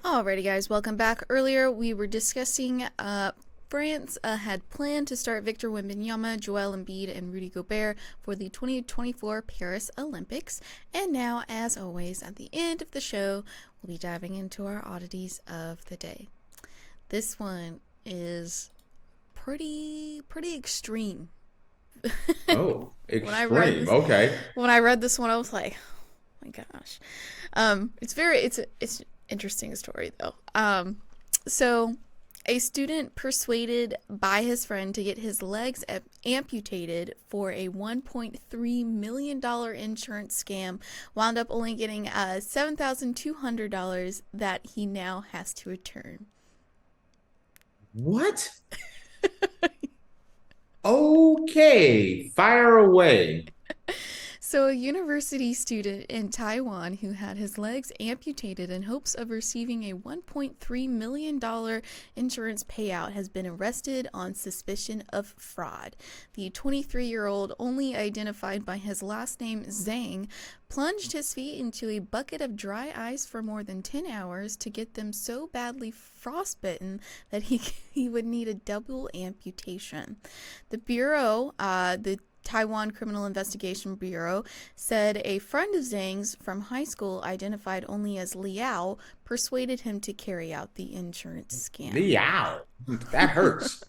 Alrighty, guys, welcome back. Earlier, we were discussing France had planned to start Victor Wembanyama, Joel Embiid, and Rudy Gobert for the 2024 Paris Olympics. And now, as always, at the end of the show, we'll be diving into our oddities of the day. This one is pretty extreme. Oh, extreme. Okay. When I read this one, I was like, oh my gosh. It's interesting story though. So a student persuaded by his friend to get his legs amputated for a $1.3 million insurance scam wound up only getting $7,200 that he now has to return. What? Okay, fire away. So a university student in Taiwan who had his legs amputated in hopes of receiving a $1.3 million insurance payout has been arrested on suspicion of fraud. The 23-year-old, only identified by his last name Zhang, plunged his feet into a bucket of dry ice for more than 10 hours to get them so badly frostbitten that he would need a double amputation. The bureau, the Taiwan Criminal Investigation Bureau, said a friend of Zhang's from high school, identified only as Liao, persuaded him to carry out the insurance scam. Liao? That hurts.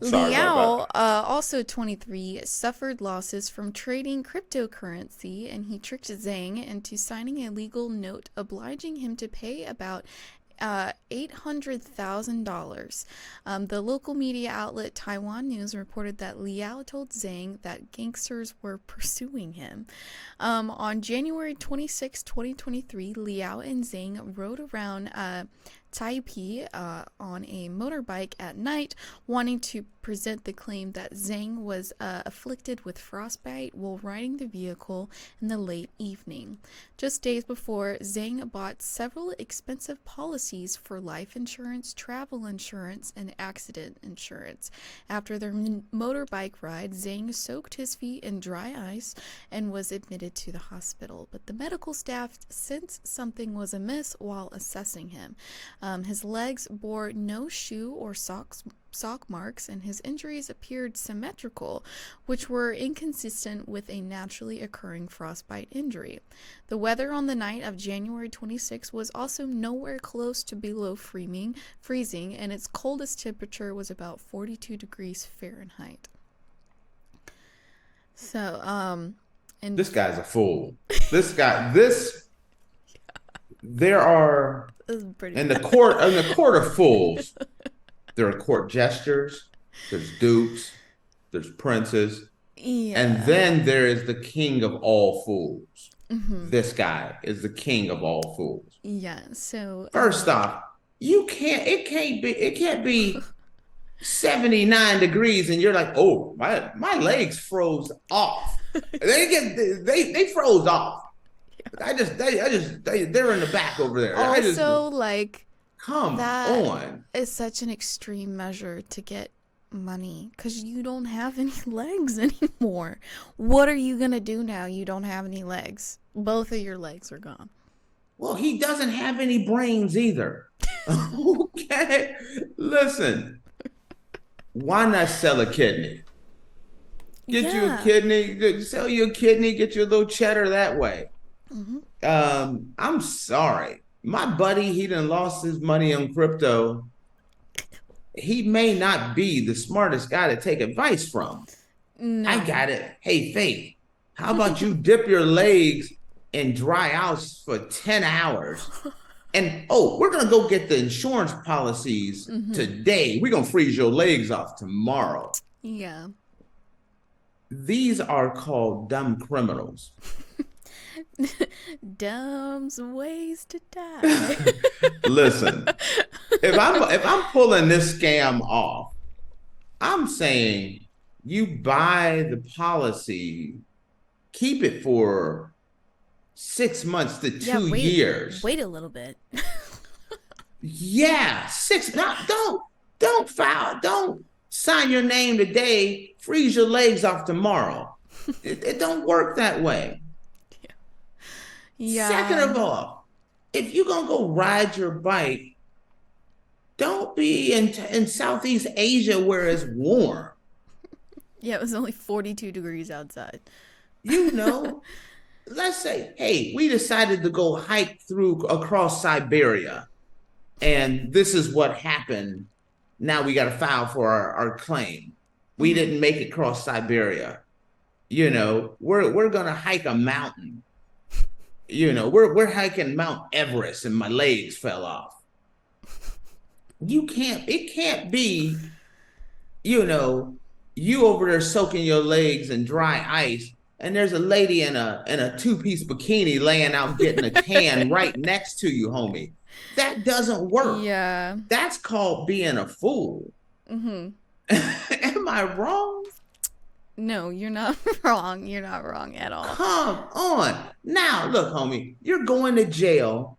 Liao, also 23, suffered losses from trading cryptocurrency, and he tricked Zhang into signing a legal note obliging him to pay about $800,000. The local media outlet Taiwan News reported that Liao told Zhang that gangsters were pursuing him. On January 26, 2023, Liao and Zhang rode around Taipei on a motorbike at night, wanting to present the claim that Zhang was afflicted with frostbite while riding the vehicle in the late evening. Just days before, Zhang bought several expensive policies for life insurance, travel insurance, and accident insurance. After their motorbike ride, Zhang soaked his feet in dry ice and was admitted to the hospital, but the medical staff sensed something was amiss while assessing him. His legs bore no shoe or sock marks, and his injuries appeared symmetrical, which were inconsistent with a naturally occurring frostbite injury. The weather on the night of January 26 was also nowhere close to below freezing, and its coldest temperature was about 42 degrees Fahrenheit. So, and this guy's a fool. There are in the court of fools. There are court jesters, there's dupes, there's princes, and then there is the king of all fools. Mm-hmm. This guy is the king of all fools. Yeah. So first off, it can't be 79 degrees and you're like, oh, my legs froze off. They froze off. Yeah. They're in the back over there. Come on. It's such an extreme measure to get money because you don't have any legs anymore. What are you going to do now? You don't have any legs. Both of your legs are gone. Well, he doesn't have any brains either. Okay. Listen, why not sell a kidney? Get you a kidney, sell you a kidney, get you a little cheddar that way. Mm-hmm. I'm sorry. My buddy, he done lost his money on crypto. He may not be the smartest guy to take advice from. No. I got it. Hey, Faith, how about you dip your legs in dry ice for 10 hours? And, we're going to go get the insurance policies today. We're going to freeze your legs off tomorrow. Yeah. These are called dumb criminals. Dumb's ways to die. Listen, if I'm pulling this scam off, I'm saying you buy the policy, keep it for 6 months to 2 years. Wait a little bit. Yeah, 6. No, don't foul. Don't sign your name today. Freeze your legs off tomorrow. It don't work that way. Second Yeah. of all, if you're gonna go ride your bike, don't be in Southeast Asia where it's warm. Yeah, it was only 42 degrees outside. You know, let's say, hey, we decided to go hike through across Siberia, and this is what happened. Now we got to file for our claim. We Hmm. didn't make it across Siberia. You know, we're gonna hike a mountain. You know, we're hiking Mount Everest, and my legs fell off. You can't. It can't be. You know, you over there soaking your legs in dry ice, and there's a lady in a two-piece bikini laying out getting a tan right next to you, homie. That doesn't work. Yeah. That's called being a fool. Hmm. Am I wrong? No, you're not wrong. You're not wrong at all. Come on. Now, look, homie, you're going to jail.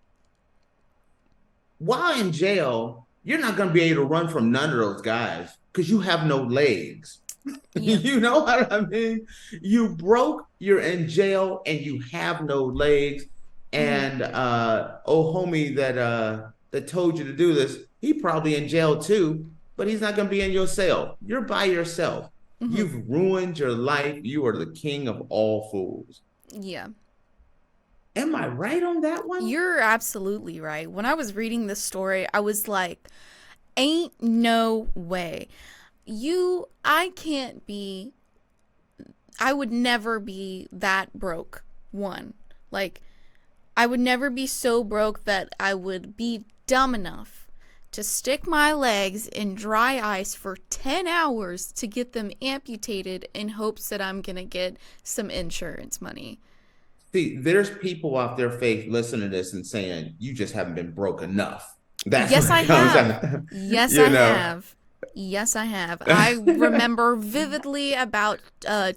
While in jail, you're not going to be able to run from none of those guys because you have no legs. Yeah. You know what I mean? You broke, you're in jail, and you have no legs. Hmm. And oh homie that told you to do this, he probably in jail too, but he's not gonna be in your cell. You're by yourself. Hmm. You've ruined your life. You are the king of all fools. Yeah. Am I right on that one? You're absolutely right. When I was reading this story, I was like, ain't no way. I can't be, I would never be that broke. One. Like, I would never be so broke that I would be dumb enough to stick my legs in dry ice for 10 hours to get them amputated in hopes that I'm going to get some insurance money. See, there's people out there, Faith, listening to this and saying, you just haven't been broke enough. That's Yes, what I it comes have. out. Yes, You I know. have. Yes, I have. I remember vividly about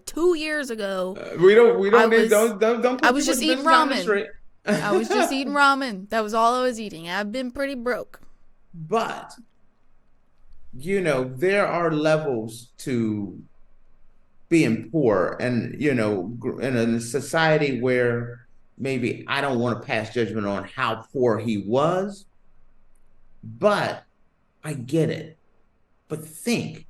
2 years ago. We I don't need was don't I put was people's just eating business down the ramen. street. I was just eating ramen. That was all I was eating. I've been pretty broke. But you know, there are levels to being poor, and you know, in a society where maybe I don't want to pass judgment on how poor he was, but I get it. But think,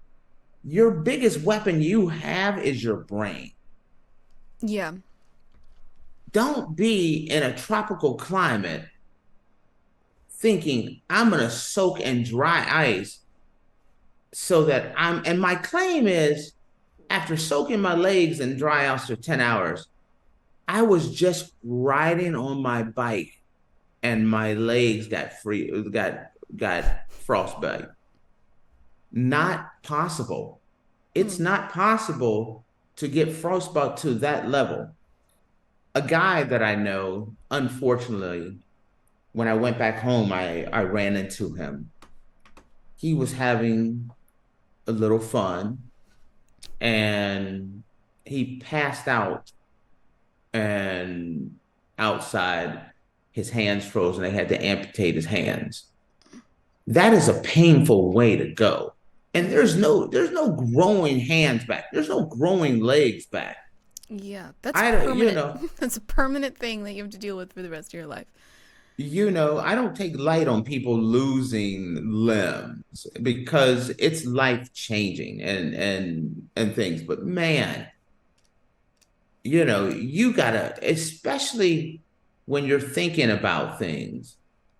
your biggest weapon you have is your brain. Yeah. Don't be in a tropical climate thinking I'm going to soak in dry ice so that and my claim is after soaking my legs in dry ice for 10 hours, I was just riding on my bike and my legs got frostbite. Not possible. It's Mm. not possible to get frostbite to that level. A guy that I know, unfortunately, when I went back home, I ran into him. He was having a little fun and he passed out and outside his hands froze and they had to amputate his hands. That is a painful way to go. And there's no growing hands back. There's no growing legs back. Yeah, that's I don't, you permanent. know, That's a permanent thing that you have to deal with for the rest of your life. I don't take light on people losing limbs because it's life changing and things. But man, you gotta, especially when you're thinking about things,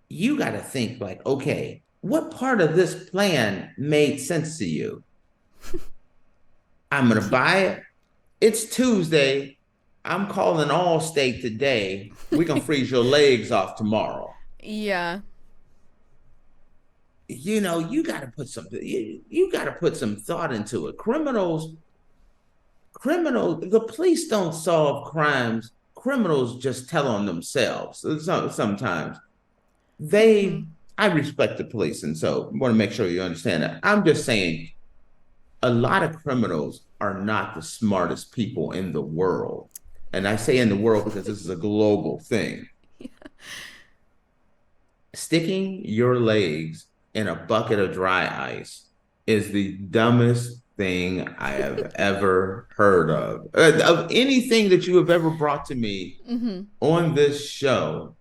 you gotta think like, okay, what part of this plan made sense to you? I'm gonna buy it. It's Tuesday. I'm calling Allstate today. We're gonna freeze your legs off tomorrow. Yeah. You got to put some thought into it. The police don't solve crimes. Criminals just tell on themselves. Sometimes Hmm. I respect the police, and so I want to make sure you understand that. I'm just saying, a lot of criminals are not the smartest people in the world, and I say in the world because this is a global thing. Sticking your legs in a bucket of dry ice is the dumbest thing I have ever heard of anything that you have ever brought to me on this show.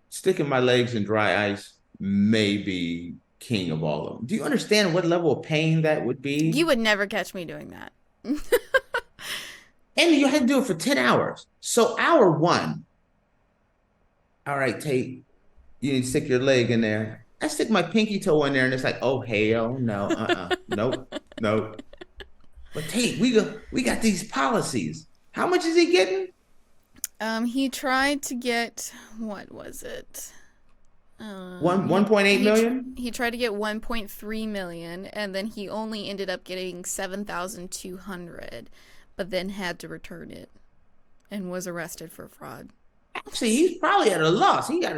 Sticking my legs in dry ice may be king of all of them. Do you understand what level of pain that would be? You would never catch me doing that. And you had to do it for 10 hours. So hour one, all right, Tate, you need to stick your leg in there. I stick my pinky toe in there and it's like, oh, hell no, nope, nope. But Tate, we got these policies. How much is he getting? He tried to get, what was it? 1.8 million? He tried to get 1.3 million, and then he only ended up getting 7,200, but then had to return it and was arrested for fraud. Actually, he's probably at a loss. He got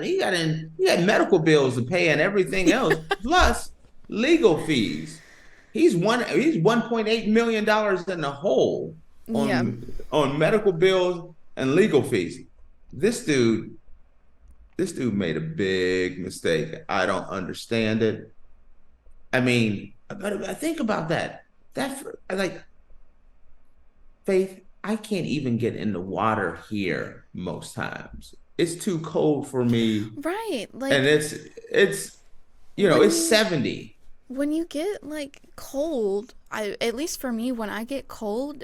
medical bills to pay and everything else, plus legal fees. He's 1.8 million dollars in the hole on medical bills and legal fees. This dude made a big mistake. I don't understand it. I mean, I think about that. Faith, I can't even get in the water here most times. It's too cold for me. Right. And it's it's 70. When you get like cold, at least for me, when I get cold,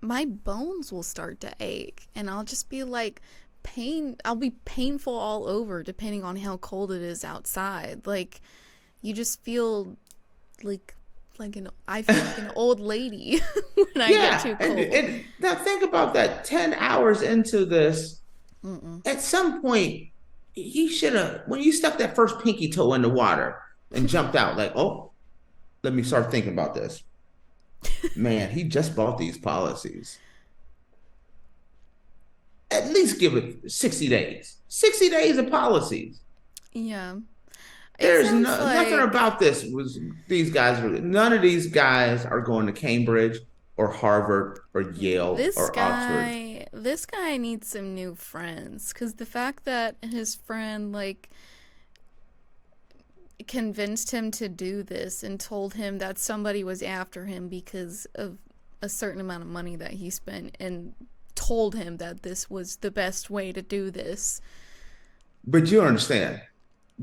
my bones will start to ache, and I'll just be like I'll be painful all over depending on how cold it is outside. Like, you just feel I feel like an old lady when I get too cold. And now think about that. 10 hours into this, at some point, he should have, when you stuck that first pinky toe in the water and jumped out, like, oh, let me start thinking about this. Man, he just bought these policies. At least give it 60 days. 60 days of policies. Yeah. There's nothing about this. None of these guys are going to Cambridge or Harvard or Yale or Oxford. This guy needs some new friends, because the fact that his friend convinced him to do this and told him that somebody was after him because of a certain amount of money that he spent, and told him that this was the best way to do this. But you understand,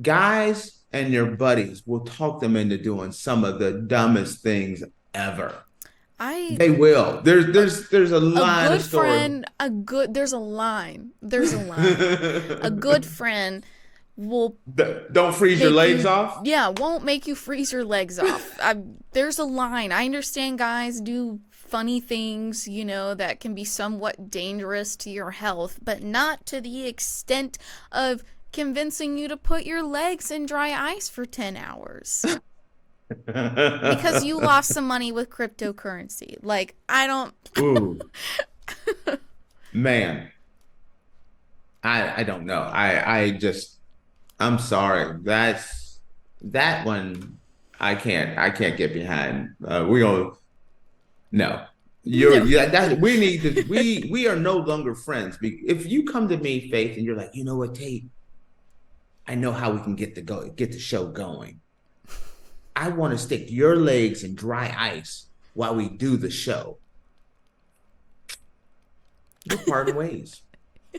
guys and your buddies will talk them into doing some of the dumbest things ever. They will. There's a line of story. There's a line. A good friend will don't freeze your legs off. Yeah, won't make you freeze your legs off. There's a line. I understand guys do funny things, that can be somewhat dangerous to your health, but not to the extent of convincing you to put your legs in dry ice for 10 hours. Because you lost some money with cryptocurrency. Like, I don't... Ooh. Man. I don't know. I'm sorry. That one I can't get behind. No. We are no longer friends. If you come to me, Faith, and you're like, you know what, Tate? I know how we can get the show going. I want to stick your legs in dry ice while we do the show. We're parting ways.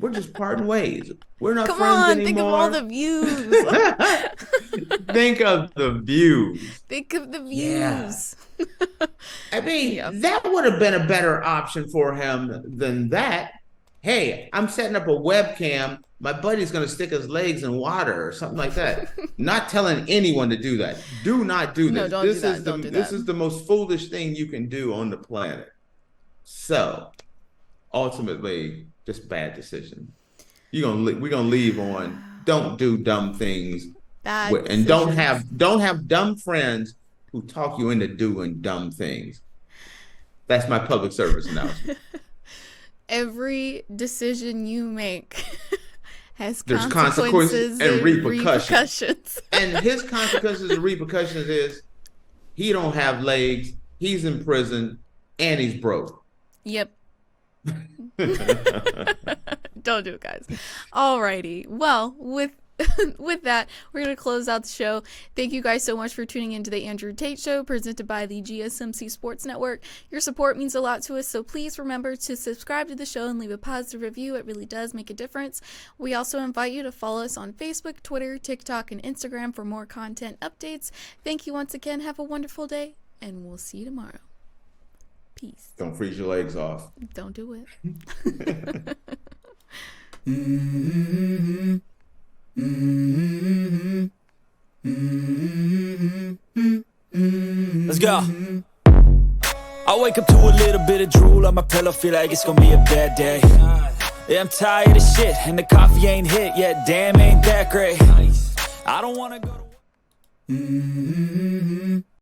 We're just parting ways. We're not friends anymore. Think of all the views. Think of the views. Think of the views. Yeah. I mean, that would have been a better option for him than that. Hey, I'm setting up a webcam. My buddy's going to stick his legs in water or something like that. Not telling anyone to do that. Do not do this. No, don't do that. Don't do that. This is the most foolish thing you can do on the planet. So, ultimately, just bad decision. We're gonna leave on don't do dumb things, and don't have dumb friends who talk you into doing dumb things. That's my public service announcement. Every decision you make has consequences and repercussions. And his consequences and repercussions is he don't have legs, he's in prison, and he's broke. Yep. Don't do it, guys. Alrighty. Well, with with that, we're going to close out the show. Thank you guys so much for tuning into the Andrew Tate Show, presented by the GSMC Sports Network. Your support means a lot to us, so please remember to subscribe to the show and leave a positive review. It really does make a difference. We also invite you to follow us on Facebook, Twitter, TikTok, and Instagram for more content updates. Thank you once again. Have a wonderful day, and we'll see you tomorrow. Peace. Don't freeze your legs off. Don't do it. Let's go. I wake up to a little bit of drool on my pillow, feel like it's gonna be a bad day. Yeah, I'm tired of shit, and the coffee ain't hit yet. Damn, ain't that great. I don't wanna go to